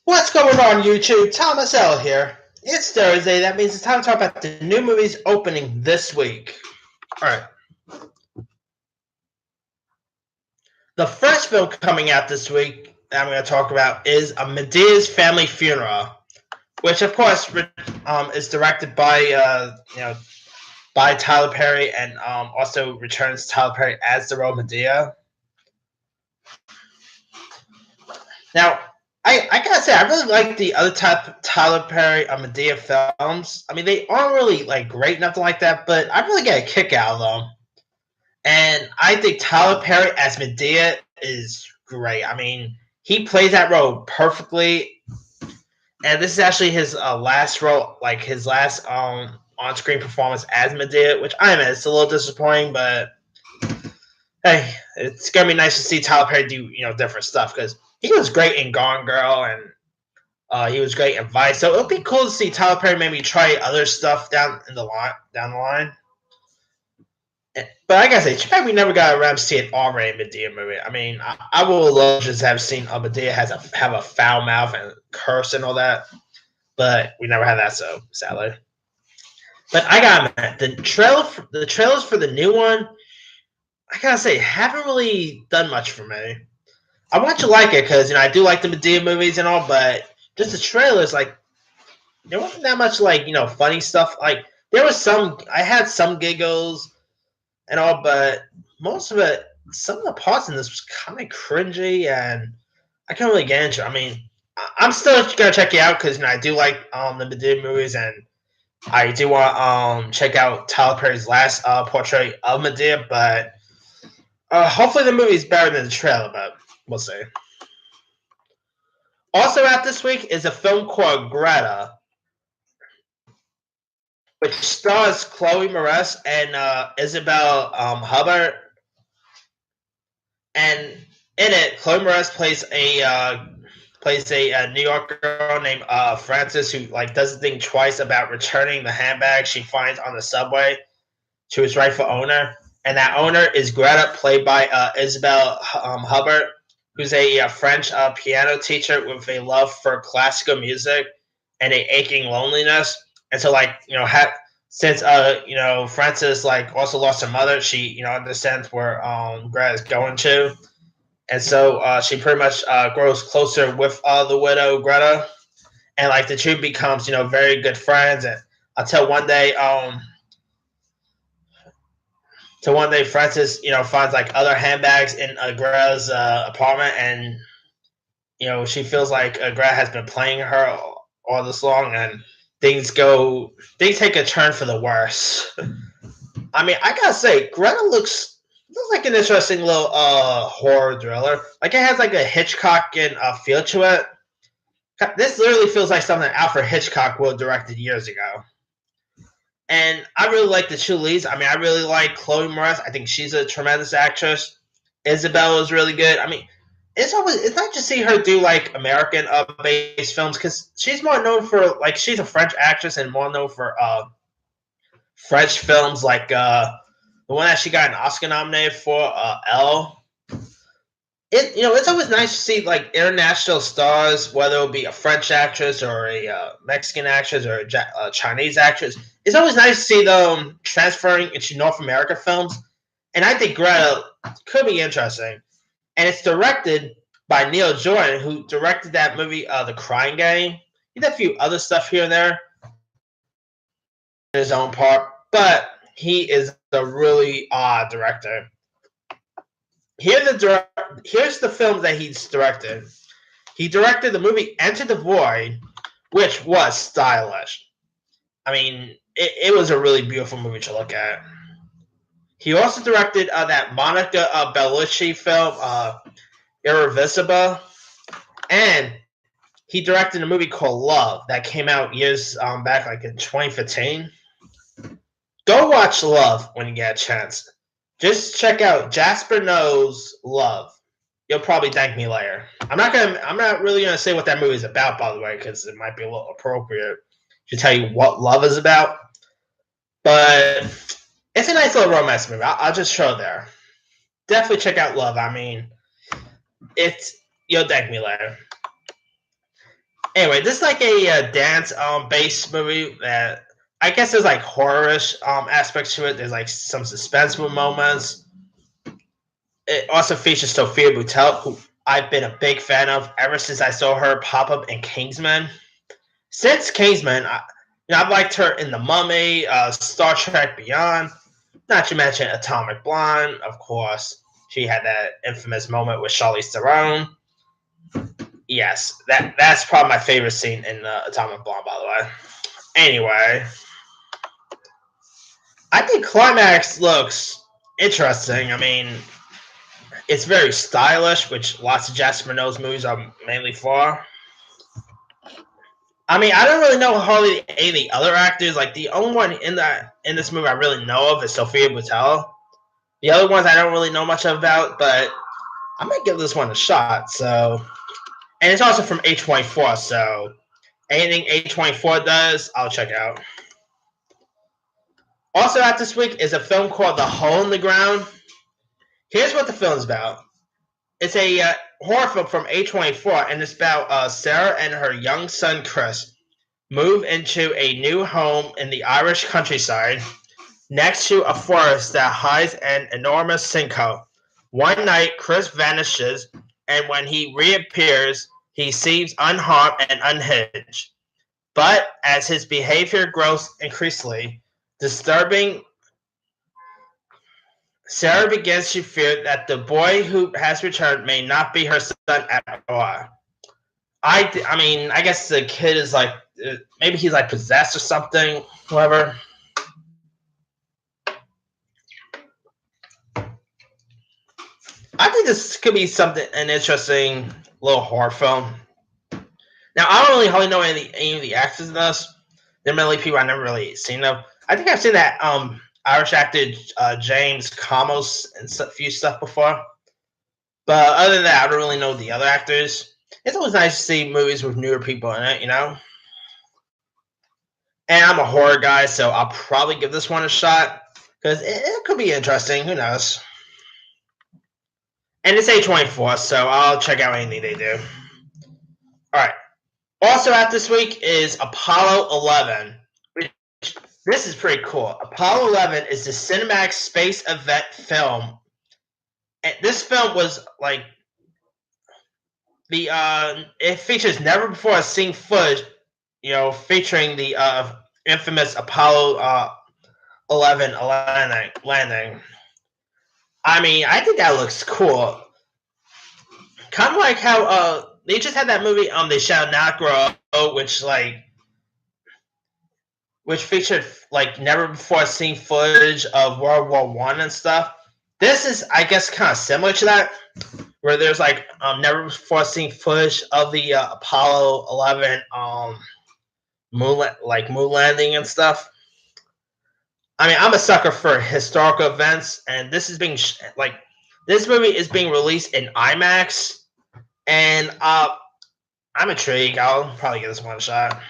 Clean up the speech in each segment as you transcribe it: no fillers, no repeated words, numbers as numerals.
What's going on, YouTube? Thomas L here. It's Thursday. That means it's time to talk about the new movies opening this week. Alright. The first film coming out this week that I'm going to talk about is A Medea's Family Funeral, which, of course, is directed by, by Tyler Perry and also returns Tyler Perry as the role Medea. Now, I gotta say, I really like the other Tyler Perry Medea films. I mean, they aren't really like great, nothing like that, but I really get a kick out of them. And I think Tyler Perry as Medea is great. I mean, he plays that role perfectly. And this is actually his last role, like his last on-screen performance as Medea, which I admit it's a little disappointing, but hey, it's gonna be nice to see Tyler Perry do different stuff because he was great in Gone Girl and he was great in Vice. So it'll be cool to see Tyler Perry maybe try other stuff down the line. But like I said, we never got around to see an R-rated Medea movie. I mean, I would love to have seen Medea have a foul mouth and curse and all that, but we never had that, so sadly. But I gotta admit, the trailers for the new one, I gotta say, haven't really done much for me. I want to like it because I do like the Medea movies and all, but just the trailers, like there wasn't that much funny stuff. Like there was I had some giggles and all, but most of it, some of the parts in this was kind of cringy, and I can't really get into it. I mean, I'm still gonna check it out because I do like the Medea movies, and I do want to check out Tyler Perry's last portrait of Medea, but hopefully the movie's better than the trailer, but we'll see. Also out this week is a film called Greta, which stars Chloe Moretz and Isabelle Huppert. And in it, Chloe Moretz plays a New York girl named Frances who does the thing twice about returning the handbag she finds on the subway to its rightful owner. And that owner is Greta, played by Isabelle Huppert, who's a French piano teacher with a love for classical music and a aching loneliness. And so, since Frances also lost her mother, she understands where Greta's going to, and so she pretty much grows closer with the widow Greta, and the two becomes very good friends, and until one day Frances finds other handbags in Greta's apartment, and she feels like Greta has been playing her all this long, and things take a turn for the worse. I mean, I gotta say, Greta looks like an interesting little horror thriller. It has a Hitchcockian feel to it. This literally feels like something Alfred Hitchcock would have directed years ago. And I really like the two leads. I mean, I really like Chloe Moretz. I think she's a tremendous actress. Isabelle is really good. I mean, it's nice to see her do American based films because she's more known for she's a French actress and more known for French films the one that she got an Oscar nominated for, Elle. It's always nice to see international stars, whether it be a French actress or a Mexican actress or a Chinese actress. It's always nice to see them transferring into North America films, and I think Greta could be interesting. And it's directed by Neil Jordan, who directed that movie, The Crying Game. He did a few other stuff here and there in his own part, but he is a really odd director. Here's the film that he's directed. He directed the movie Enter the Void, which was stylish. I mean, it was a really beautiful movie to look at. He also directed that Monica Bellucci film, Irreversible, and he directed a movie called Love that came out years back, in 2015. Go watch Love when you get a chance. Just check out Jasper Knows Love. You'll probably thank me later. I'm not really gonna say what that movie is about, by the way, because it might be a little appropriate to tell you what Love is about. But it's a nice little romance movie. I'll just show there. Definitely check out Love. I mean, you'll thank me later. Anyway, this is like a dance based movie that I guess there's like horrorish aspects to it. There's like some suspenseful moments. It also features Sophia Boutelle, who I've been a big fan of ever since I saw her pop up in Kingsman. Since Kingsman, I've liked her in The Mummy, Star Trek Beyond, not to mention Atomic Blonde, of course. She had that infamous moment with Charlize Theron. Yes, that's probably my favorite scene in Atomic Blonde, by the way. Anyway, I think Climax looks interesting. I mean, it's very stylish, which lots of Jasper No's movies are mainly for. I mean, I don't really know hardly any of the other actors. Like the only one in this movie I really know of is Sophia Boutelle. The other ones I don't really know much about, but I might give this one a shot. So, and it's also from A24, so anything A24 does, I'll check out. Also out this week is a film called The Hole in the Ground. Here's what the film's about. It's a horror film from A24, and it's about Sarah and her young son Chris move into a new home in the Irish countryside next to a forest that hides an enormous sinkhole. One night, Chris vanishes, and when he reappears, he seems unharmed and unhinged. But as his behavior grows increasingly disturbing, Sarah begins to fear that the boy who has returned may not be her son at all. I mean, I guess the kid is like, maybe he's like possessed or something, whatever. I think this could be an interesting little horror film. Now, I don't really hardly know any of the actors in this. They're mainly people I've never really seen them. I think I've seen that Irish actor James Chalmers in a few stuff before. But other than that, I don't really know the other actors. It's always nice to see movies with newer people in it, you know? And I'm a horror guy, so I'll probably give this one a shot. Because it could be interesting. Who knows? And it's A24, so I'll check out anything they do. Alright. Also out this week is Apollo 11. This is pretty cool. Apollo 11 is the cinematic space event film. And this film was like it features never before seen footage, featuring the infamous Apollo 11 landing. I mean, I think that looks cool. Kind of like how they just had that movie They Shall Not Grow, which featured like never before seen footage of World War One and stuff. This is, I guess, kind of similar to that, where there's like never before seen footage of the Apollo 11 moon landing and stuff. I mean, I'm a sucker for historical events, and this is this movie is being released in IMAX, and I'm intrigued. I'll probably give this one a shot.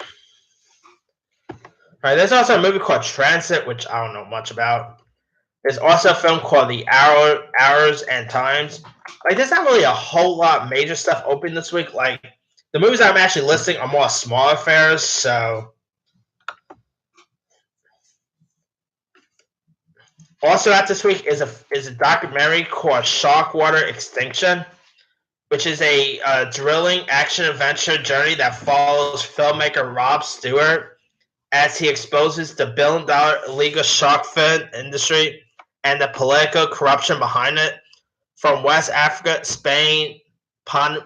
All right, there's also a movie called Transit, which I don't know much about. There's also a film called The Hours and Times. Like, there's not really a whole lot major stuff open this week. Like, the movies I'm actually listing are more small affairs, so. Also out this week is a documentary called Sharkwater Extinction, which is a thrilling action-adventure journey that follows filmmaker Rob Stewart as he exposes the billion-dollar illegal shark fin industry and the political corruption behind it, from West Africa, Spain, Panama,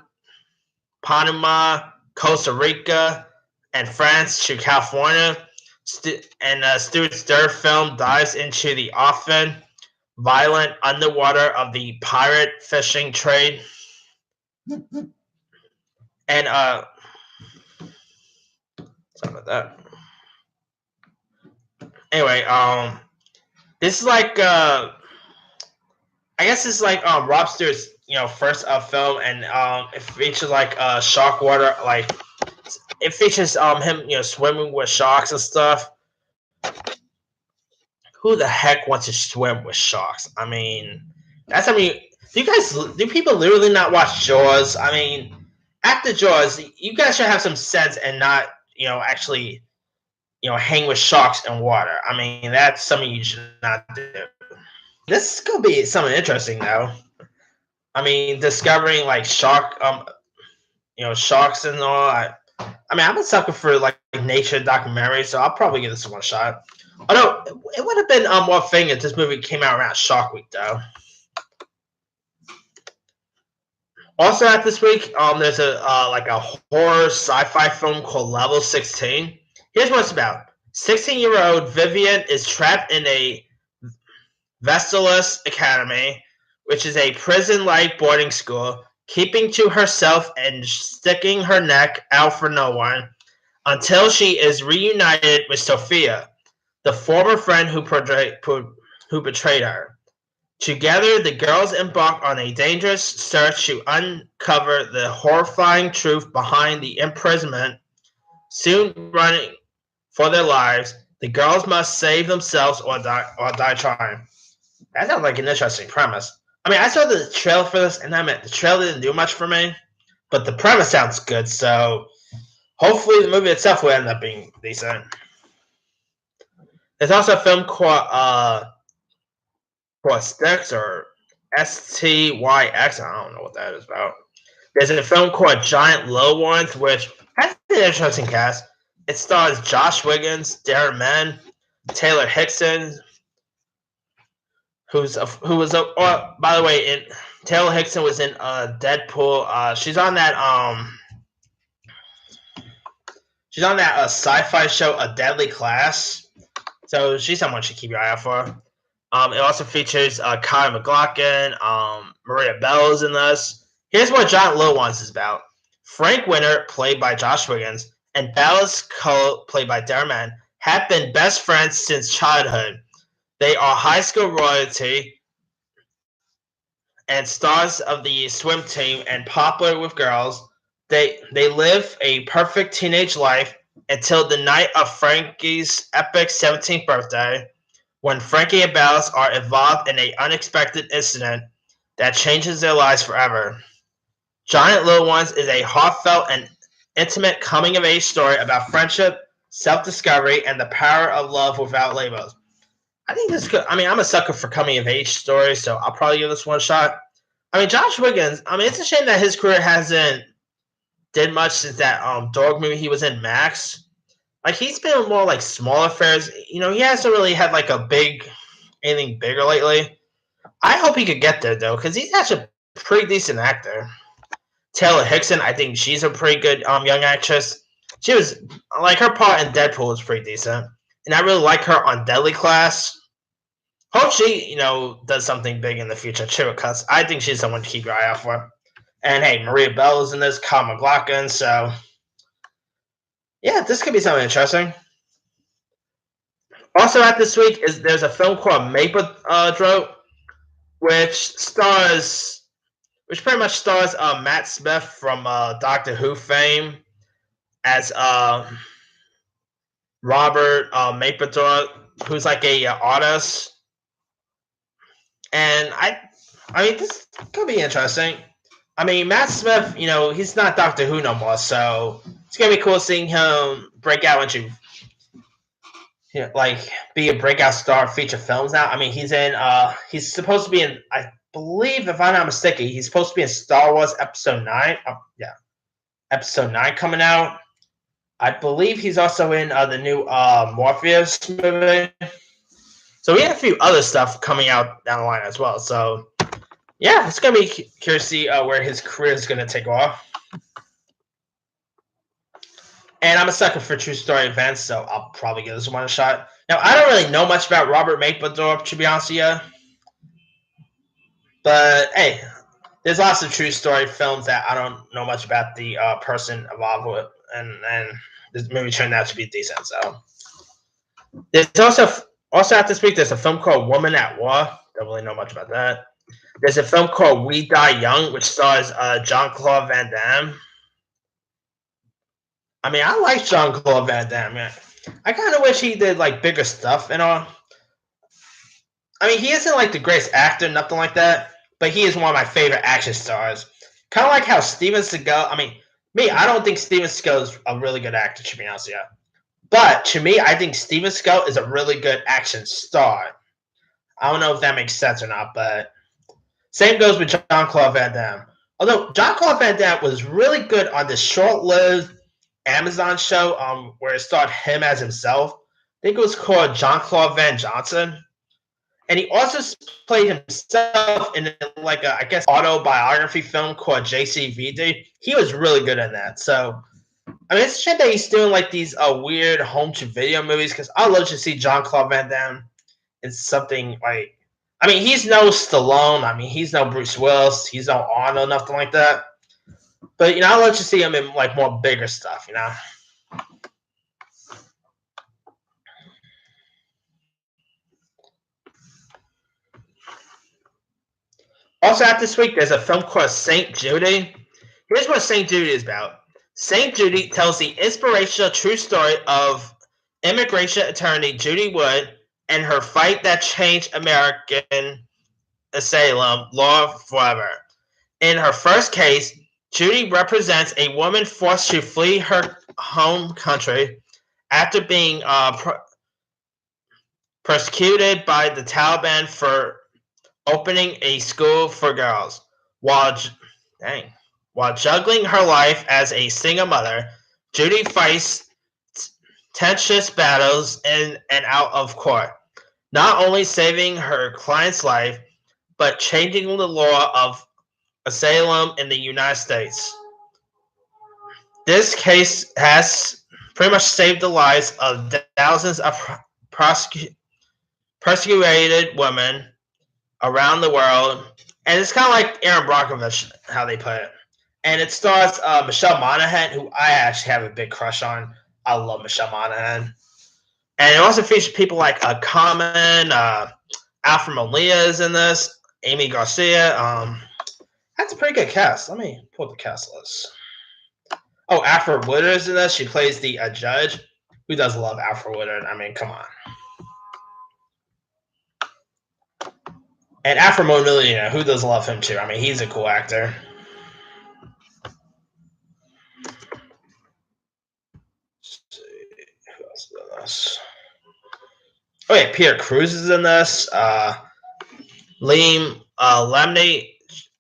Costa Rica, and France to California. Stuart's third film dives into the often violent underwater of the pirate fishing trade. And sorry about that. Anyway, this is like I guess it's like Rob Stewart's first film, and it features like shark water, like it features him swimming with sharks and stuff. Who the heck wants to swim with sharks? I mean, do people literally not watch Jaws? I mean, after Jaws, you guys should have some sense and not, actually, hang with sharks in water. I mean, that's something you should not do. This could be something interesting, though. I mean, discovering like sharks and all. I mean, I'm a sucker for like nature documentaries, so I'll probably give this one shot. Although it would have been more fitting if this movie came out around Shark Week, though. Also, at this week, there's a horror sci-fi film called Level 16. Here's what it's about: 16-year-old Vivian is trapped in a Vestellus Academy, which is a prison-like boarding school, keeping to herself and sticking her neck out for no one, until she is reunited with Sophia, the former friend who betrayed her. Together, the girls embark on a dangerous search to uncover the horrifying truth behind the imprisonment. Soon running for their lives, the girls must save themselves or die trying. That sounds like an interesting premise. I mean, I saw the trailer for this, and I mean, the trailer didn't do much for me, but the premise sounds good, so hopefully the movie itself will end up being decent. There's also a film called Styx, or STYX. I don't know what that is about. There's a film called Giant Low Ones, which has an interesting cast. It stars Josh Wiggins, Darren Mann, Taylor Hickson, by the way, Taylor Hickson was in Deadpool. She's on that sci-fi show, A Deadly Class. So she's someone you should keep your eye out for. It also features Kyle MacLachlan, Maria Bellows in this. Here's what Giant Low Ones is about. Frank Winter, played by Josh Wiggins, and Ballas Cole, played by Darren Mann, have been best friends since childhood. They are high school royalty and stars of the swim team and popular with girls. They live a perfect teenage life until the night of Frankie's epic 17th birthday, when Frankie and Ballas are involved in an unexpected incident that changes their lives forever. Giant Little Ones is a heartfelt and intimate coming-of-age story about friendship, self-discovery, and the power of love without labels. I think this could. I mean, I'm a sucker for coming-of-age stories, so I'll probably give this one a shot. I mean, Josh Wiggins. I mean, it's a shame that his career hasn't did much since that dog movie he was in, Max. Like, he's been in more like small affairs. He hasn't really had like anything bigger lately. I hope he could get there though, because he's actually a pretty decent actor. Taylor Hickson, I think she's a pretty good young actress. She was like, her part in Deadpool was pretty decent, and I really like her on Deadly Class. Hope she, does something big in the future too, because I think she's someone to keep your eye out for. And hey, Maria Bellows in this, Kyle MacLachlan, so yeah, this could be something interesting. Also, at this week there's a film called Maple Drop, which pretty much stars Matt Smith from Doctor Who fame as Robert Mapplethorpe, who's like a artist. And I mean, this could be interesting. I mean, Matt Smith, he's not Doctor Who no more, so it's gonna be cool seeing him break out into, be a breakout star of feature films now. I mean, he's supposed to be in, I believe, if I'm not mistaken, he's supposed to be in Star Wars Episode 9. Episode 9 coming out. I believe he's also in the new Morpheus movie. So we have a few other stuff coming out down the line as well. So yeah, it's gonna be curious to see where his career is gonna take off. And I'm a sucker for true story events, so I'll probably give this one a shot. Now, I don't really know much about Robert Mapplethorpe, to be honest with you. But hey, there's lots of true story films that I don't know much about the person involved with, and this movie turned out to be decent. So there's also at this week there's a film called Woman at War. Don't really know much about that. There's a film called We Die Young, which stars Jean-Claude Van Damme. I mean, I like Jean-Claude Van Damme. Man. I kind of wish he did like bigger stuff and all. I mean, he isn't like the greatest actor, nothing like that, but he is one of my favorite action stars. Kind of like how Steven Seagal. I mean, Me, I don't think Steven Seagal is a really good actor, to be honest with you. But to me, I think Steven Seagal is a really good action star. I don't know if that makes sense or not, but same goes with John Claude Van Damme. Although John Claude Van Damme was really good on the short-lived Amazon show, where it starred him as himself. I think it was called John Claude Van Johnson, and he also played himself in like a, I guess, autobiography film called JCVD. He was really good in that. So I mean, it's a shame that he's doing like these weird home to video movies because I love to see John Claude Van Damme in something like. I mean, he's no Stallone. I mean, he's no Bruce Willis. He's no Arnold, nothing like that. But I love to see him in like more bigger stuff. Also, out this week, there's a film called Saint Judy. Here's what Saint Judy is about. Saint Judy tells the inspirational true story of immigration attorney Judy Wood and her fight that changed American asylum law forever. In her first case, Judy represents a woman forced to flee her home country after being persecuted by the Taliban for opening a school for girls. While while juggling her life as a single mother, Judy fights tenacious battles in and out of court, not only saving her client's life, but changing the law of asylum in the United States. This case has pretty much saved the lives of thousands of persecuted women around the world, and it's kind of like Aaron Brockovich, how they put it. And it stars Michelle Monaghan, who I actually have a big crush on. I love Michelle Monaghan. And it also features people like Common, Alfred Molina is in this, Amy Garcia. That's a pretty good cast. Let me pull up the cast list. Oh, Alfred Woodard is in this. She plays the judge. Who does love Alfred Woodard? I mean, come on. And Alfred Molina, who does love him too? I mean, he's a cool actor. Let's see who else is in this. Oh yeah, Peter Cruz is in this. Liam Lemney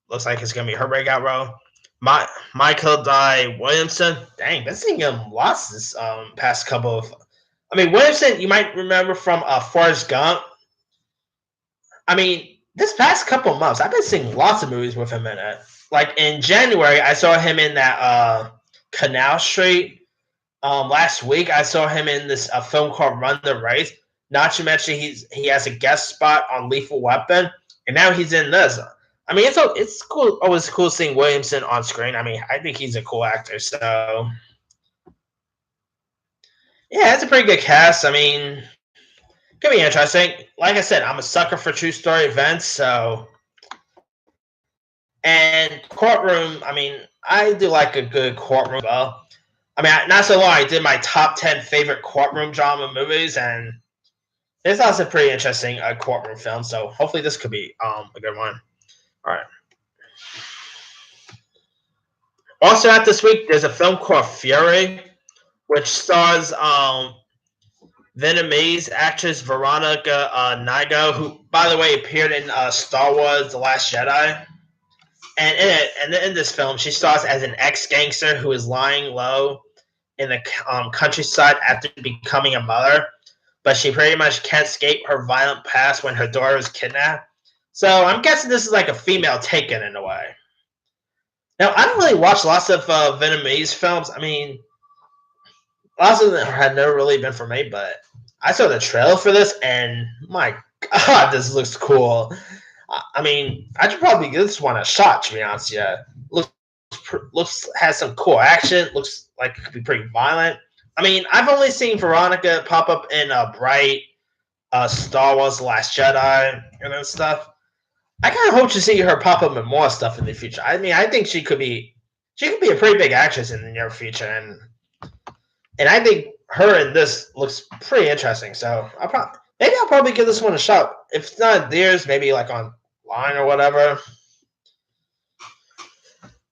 looks like it's gonna be her breakout role. Michael Dye Williamson. Dang, been seeing him lots this past couple of. I mean, Williamson, you might remember from Forrest Gump. I mean, this past couple of months, I've been seeing lots of movies with him in it. Like in January, I saw him in that Canal Street. Last week, I saw him in this film called Run the Race. Not to mention, he has a guest spot on Lethal Weapon, and now he's in this. I mean, it's cool. Always cool seeing Williamson on screen. I mean, I think he's a cool actor. So, yeah, it's a pretty good cast. I mean, could be interesting. Like I said, I'm a sucker for true story events. So, and courtroom. I mean, I do like a good courtroom. Well, I mean, not so long. I did my top 10 favorite courtroom drama movies, and it's also pretty interesting courtroom film. So hopefully this could be a good one. All right. Also out this week, there's a film called Fury, which stars Vietnamese actress Veronica Nygo, who, by the way, appeared in Star Wars: The Last Jedi. And in this film, she stars as an ex-gangster who is lying low in the countryside after becoming a mother, but she pretty much can't escape her violent past when her daughter is kidnapped. So I'm guessing this is like a female Taken in a way. Now, I don't really watch lots of Vietnamese films. I mean, lots of them had never really been for me, but I saw the trailer for this, and my God, this looks cool. I mean, I should probably give this one a shot, to be honest. Yeah, looks has some cool action. Looks like it could be pretty violent. I mean, I've only seen Veronica pop up in Bright, Star Wars: The Last Jedi, and that stuff. I kind of hope to see her pop up in more stuff in the future. I mean, I think she could be a pretty big actress in the near future, and I think her in this looks pretty interesting. So I'll probably give this one a shot. If it's not theirs, maybe like online or whatever.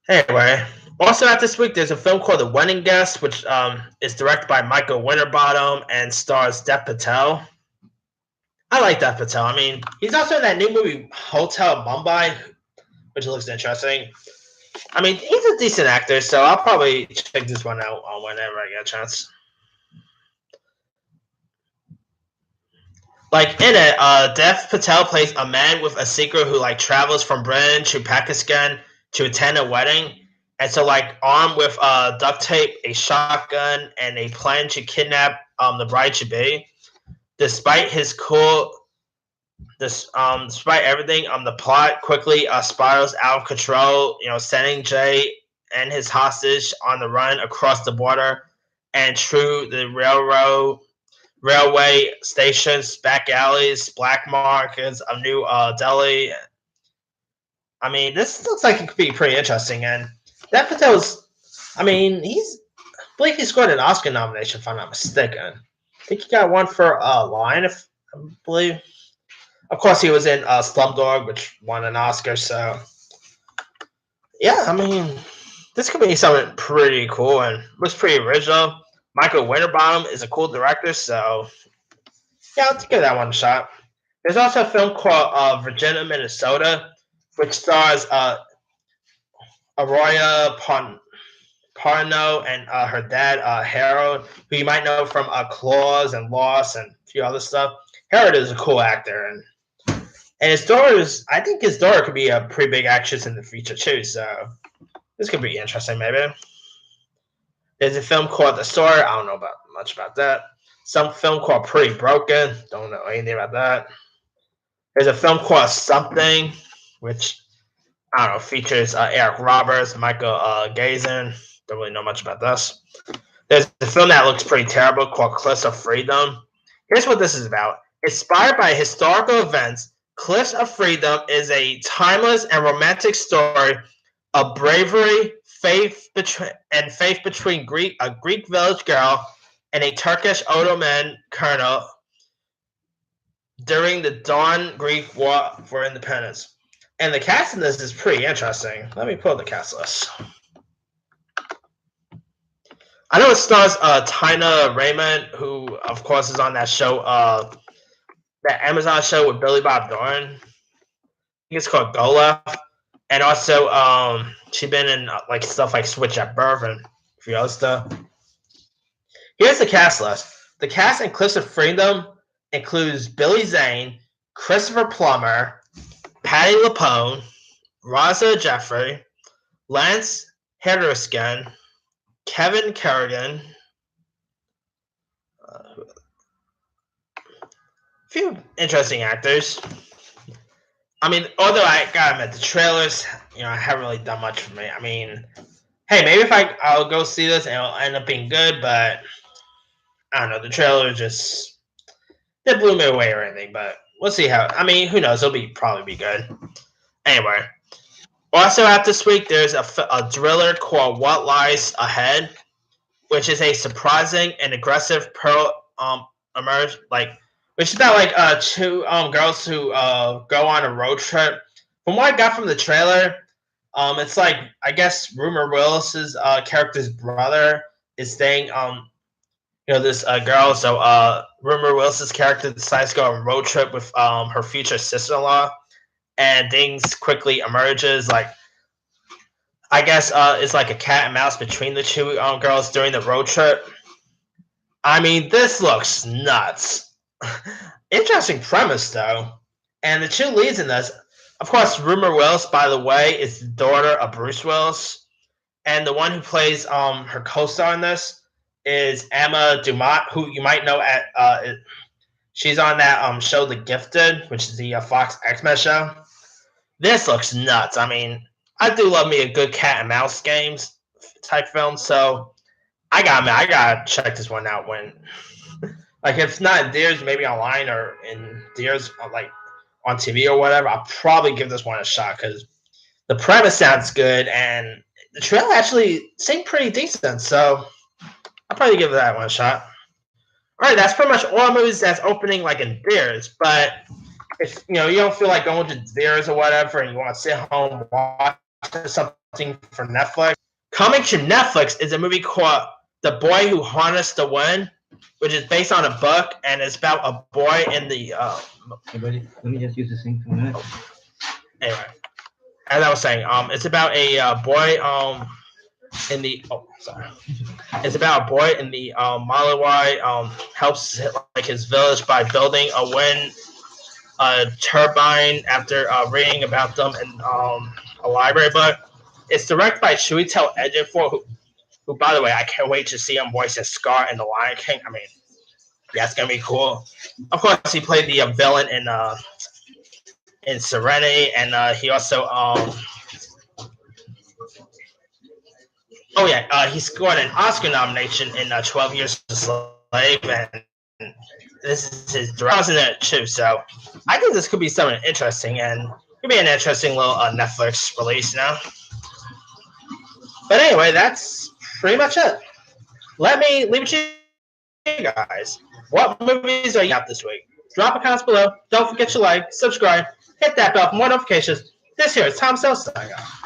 Anyway, Also, out this week, there's a film called The Wedding Guest, which is directed by Michael Winterbottom and stars Dev Patel. I like Dev Patel. I mean, he's also in that new movie Hotel Mumbai, which looks interesting. I mean, he's a decent actor, so I'll probably check this one out whenever I get a chance. Like in it, Dev Patel plays a man with a secret who like travels from Britain to Pakistan to attend a wedding, and so like armed with duct tape, a shotgun, and a plan to kidnap the bride to be. Despite his cool, despite everything, the plot quickly spirals out of control. You know, sending Jay and his hostage on the run across the border and through the railway stations, back alleys, black markets of New Delhi. I mean, this looks like it could be pretty interesting. And Dev Patel's, I mean, I believe he scored an Oscar nomination, if I'm not mistaken. I think he got one for Line, if I believe. Of course, he was in Slumdog, which won an Oscar. So, yeah, I mean, this could be something pretty cool and was pretty original. Michael Winterbottom is a cool director, so yeah, let's give that one a shot. There's also a film called Virginia, Minnesota, which stars Arroyo Parno and her dad, Harold, who you might know from Claws and Lost and a few other stuff. Harold is a cool actor, and his daughter's, I think his daughter could be a pretty big actress in the future too, so this could be interesting maybe. There's a film called The Story. I don't know much about that. Some film called Pretty Broken. Don't know anything about that. There's a film called Something, which I don't know, features Eric Roberts, Michael Gazin. Don't really know much about this. There's a film that looks pretty terrible called Cliffs of Freedom. Here's what this is about. Inspired by historical events, Cliffs of Freedom is a timeless and romantic story of bravery, faith between a Greek village girl and a Turkish Ottoman colonel during the Dawn Greek War for Independence. And the cast in this is pretty interesting. Let me pull the cast list. I know it stars Tina Raymond, who of course is on that show, that Amazon show with Billy Bob Thornton. I think it's called Go Left. And also, she's been in like stuff like Switch at Birth and a few other stuff. Here's the cast list. The cast in Cliffs of Freedom includes Billy Zane, Christopher Plummer, Patti LuPone, Rosa Jeffrey, Lance Henriksen, Kevin Kerrigan, a few interesting actors. I mean, although I gotta admit, the trailers, haven't really done much for me. I mean, hey, maybe if I'll go see this and it'll end up being good, but I don't know. The trailer just, they blew me away or anything, but we'll see how. I mean, who knows? It'll probably be good. Anyway, also out this week, there's a thriller called What Lies Ahead, which is a surprising and aggressive which is about like two girls who go on a road trip. From what I got from the trailer, it's like, I guess Rumor Willis's character's brother is staying this girl. So Rumor Willis's character decides to go on a road trip with her future sister-in-law, and things quickly emerges. Like, I guess it's like a cat and mouse between the two girls during the road trip. I mean, this looks nuts. Interesting premise, though. And the two leads in this, of course, Rumor Willis, by the way, is the daughter of Bruce Willis. And the one who plays her co-star in this is Emma Dumont, who you might know she's on that show The Gifted, which is the Fox X-Men show. This looks nuts. I mean, I do love me a good cat and mouse games type film, so I gotta check this one out when, like, if it's not in theaters, maybe online or in theaters, like on TV or whatever. I'll probably give this one a shot because the premise sounds good and the trailer actually seemed pretty decent. So I'll probably give that one a shot. All right, that's pretty much all movies that's opening like in theaters. But if you don't feel like going to theaters or whatever, and you want to sit home watch something for Netflix, Coming to Netflix is a movie called The Boy Who Harnessed the Wind, which is based on a book and it's about a boy in the. Hey, buddy, let me just use the sink for a minute. Anyway, as I was saying, it's about a boy in the. Oh, sorry. It's about a boy in the Malawi helps like his village by building a wind turbine after reading about them in a library book. It's directed by Chiwetel Ejiofor, who, by the way, I can't wait to see him voice as Scar in The Lion King. I mean, that's gonna be cool. Of course, he played the villain in Serenity, and he also he scored an Oscar nomination in 12 Years a Slave, and this is his direct too. So I think this could be something interesting, and could be an interesting little Netflix release now. But anyway, that's pretty much it. Let me leave it to you guys. What movies are you out this week? Drop a comment below. Don't forget to like, subscribe, hit that bell for more notifications. This here is Tom Sells signing off.